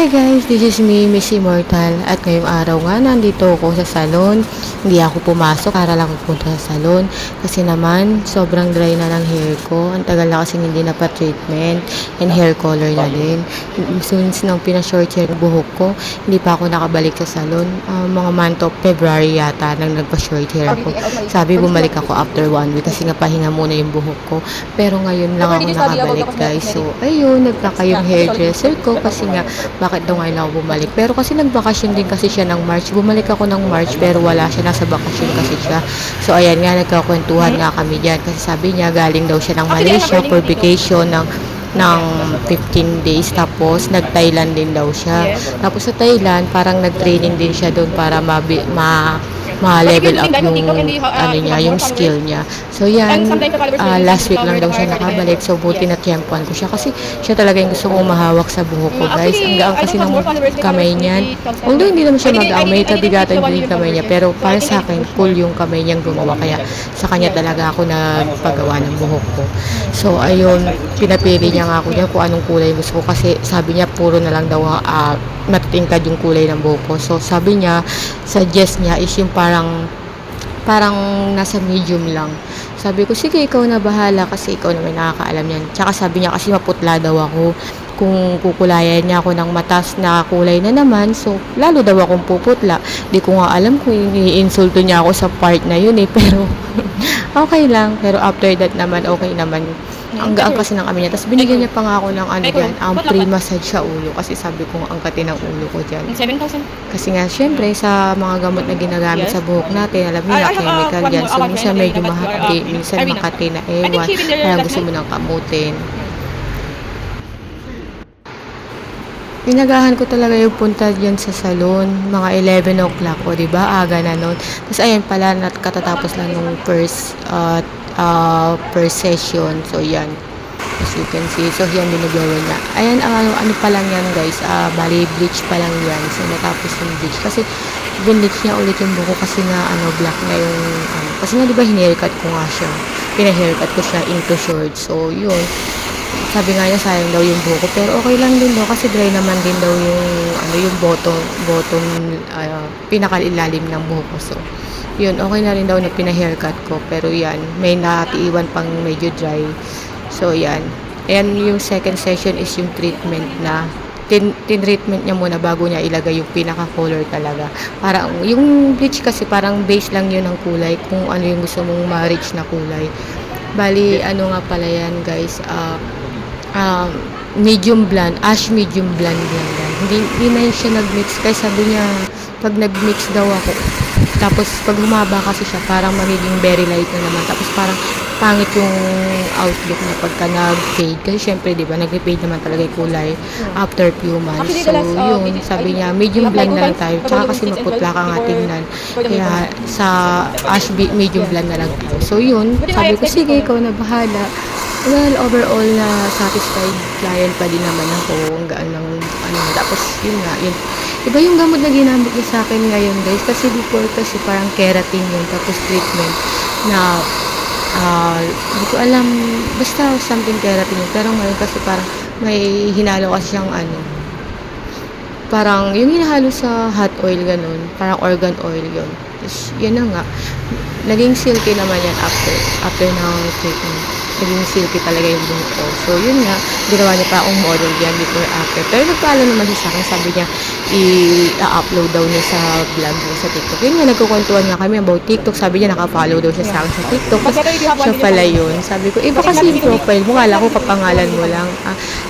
Hi guys, this is me, Miss Immortal. At ngayong araw nga, nandito ako sa salon. Hindi ako pumasok para lang pupunta sa salon. Kasi naman, sobrang dry na ng hair ko. Ang tagal na kasi hindi na pa-treatment and hair color na din. Since nang pina-short hair yung buhok ko, hindi pa ako nakabalik sa salon. Mga month of February yata nang nagpa-short hair ako. Sabi bumalik ako after 1 week kasi nga pahinga muna yung buhok ko. Pero ngayon lang ako nakabalik guys. So, ayun, nagtaka yung hairdresser ko kasi nga bakit daw ngayon ako bumalik. Pero kasi nagbakasyon din kasi siya ng March. Bumalik ako ng March pero wala siya. Nasa bakasyon kasi siya. So, ayan nga, nagkakwentuhan nga kami dyan. Kasi sabi niya, galing daw siya ng Malaysia for vacation ng 15 days. Tapos, nag-Thailand din daw siya. Tapos sa Thailand, parang nag-training din siya doon para ma-level up yung ano niya, yung skill niya. So yan, last week lang daw siya nakabalik. So buti na tiyempuan ko siya kasi siya talaga yung gusto kong mahawak sa buhok ko guys. Ang gaan kasi ng kamay niyan. Although hindi naman siya mag-ang, may kabigatan din yung kamay niya. Pero para sa akin, cool yung kamay niyang gumawa. Kaya sa kanya talaga ako nagpagawa ng buhok ko. So ayun, pinapili niya nga ako niya kung anong kulay gusto ko. Kasi sabi niya puro na lang daw matitingkad yung kulay ng buhok ko. So sabi niya, suggest niya is yung parang nasa medium lang. Sabi ko, sige, ikaw na bahala kasi ikaw naman nakakaalam yan. Tsaka sabi niya kasi maputla daw ako. Kung kukulayan niya ako ng matas na kulay na naman, so lalo daw akong puputla. Di ko nga alam kung i-insulto niya ako sa part na yun eh. Pero okay lang. Pero after that naman, okay naman. Ang gaan kasi ng kami niya. Tapos binigyan niya pa nga ako ng ano dyan, free massage sa ulo. Kasi sabi ko ang angkatin ng ulo ko dyan. 7,000. Kasi nga, syempre, sa mga gamot na ginagamit sa buhok natin, alam niyo na, chemical yan. So, minsan medyo mahati, minsan makati na ewan. Kaya gusto mo nang kamutin. Pinagahan ko talaga yung punta dyan sa salon, mga 11 o'clock o, diba? Aga na nun. Tapos, ayun pala, katatapos lang nung first session. So, yan. As you can see. So, yan, biniblower niya. Ayan, ano pa lang yan, guys. Bali, bleach pa lang yan. So, natapos yung bleach. Kasi, binleach niya ulit yung buko kasi nga, black na yung, kasi nga, diba, hinaircut ko nga siya. Pinahaircut ko siya into short. So, yun. Sabi nga niya, sayang daw yung buko. Pero, okay lang din daw. Kasi, dry naman din daw yung bottom, pinakailalim ng buko. So, yun, okay na rin daw na pinahaircut ko. Pero yan, may natiiwan pang medyo dry. So yan. Ayan yung second session is yung treatment na tin-treatment niya muna bago niya ilagay yung pinaka-color talaga. Parang, yung bleach kasi parang base lang yun ng kulay kung ano yung gusto mong ma-reach na kulay. Bali, ano nga pala yan guys, medium blonde, ash medium blonde yan. Hindi na yun siya nag-mix. Kaya sabi niya, pag nag-mix daw ako, tapos pag humaba kasi siya, parang magiging very light na naman. Tapos parang pangit yung outlook na pagka nag-fade. Kasi syempre, di ba, nag-fade naman talaga yung kulay after few months. So, yun, sabi niya, medium blonde na lang tayo. Tsaka kasi maputla ka nga tingnan. Kaya sa ash medium blonde na lang tayo. So, yun, sabi ko, sige, ikaw na bahala. Well, overall na satisfied client pa din naman ako. Ang gaan ng tapos yun nga, yun. Iba yung gamot na ginamit niya sa akin ngayon guys. Kasi before kasi parang keratin yun. Tapos treatment na hindi ko alam. Basta something keratin yun. Pero ngayon kasi parang may hinalo kasi siyang parang yung hinahalo sa hot oil ganun. Parang organ oil yun. Tapos yun na nga. Naging silky naman yan after ng treatment. Naging silky talaga yung buhok ko. So, yun nga, ginawa niya pa akong model yan before after. Pero nagpaalam naman siya sa akin. Sabi niya, i-upload daw niya sa vlog niya sa TikTok. Yun nga, nagkukwentuhan nga kami about TikTok. Sabi niya, naka-follow daw siya sa akin sa TikTok. Kasi siya pala yun. Sabi ko, iba kasi yung profile mo. Kala ko kapangalan mo lang.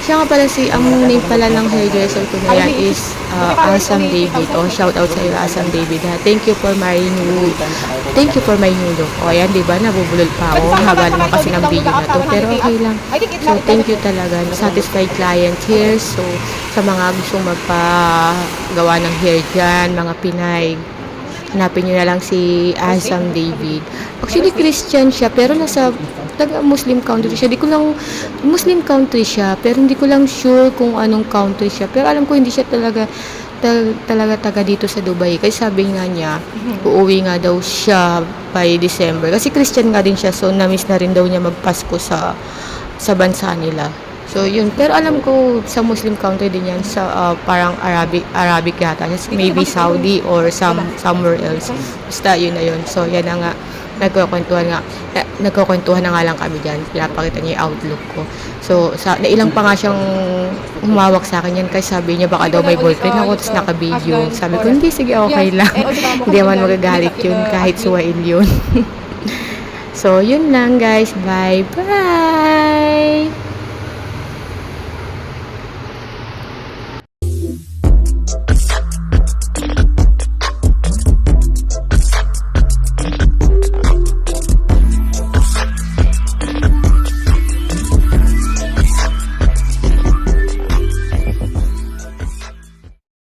Siya nga pala ang name pala ng hairdresser ko na yan is Asam David. Shout out sa iyo, Asam David. Thank you for my new look. O, ayan, diba? Nabubulol pa ako. Haba naman kasi ng video na to. Pero okay lang. So, thank you talaga. Satisfied client here. So, sa mga gustong magpagawa ng hair dyan, mga Pinay, hanapin nyo na lang si Asam David. Actually, Christian siya, pero nasa Muslim country siya. Muslim country siya, pero hindi ko lang sure kung anong country siya. Pero alam ko hindi siya talaga taga dito sa Dubai. Kasi sabi nga niya, uuwi nga daw siya by December. Kasi Christian nga din siya, so na-miss na rin daw niya magpasko sa bansa nila. So, yun. Pero alam ko sa Muslim country din yan, sa parang Arabic yata. Maybe Saudi or somewhere else. Basta yun na yun. So, yan na nga. Nagkukwentuhan na nga lang kami dyan. Pinapakita niya yung outlook ko. So, nailang pa nga siyang humawak sa akin yan kasi sabi niya baka daw may boyfriend ako tapos naka-video. Sabi ko, hindi, sige, okay lang. Hindi naman magagalit yun kahit suwain yun. So, yun lang guys. Bye-bye!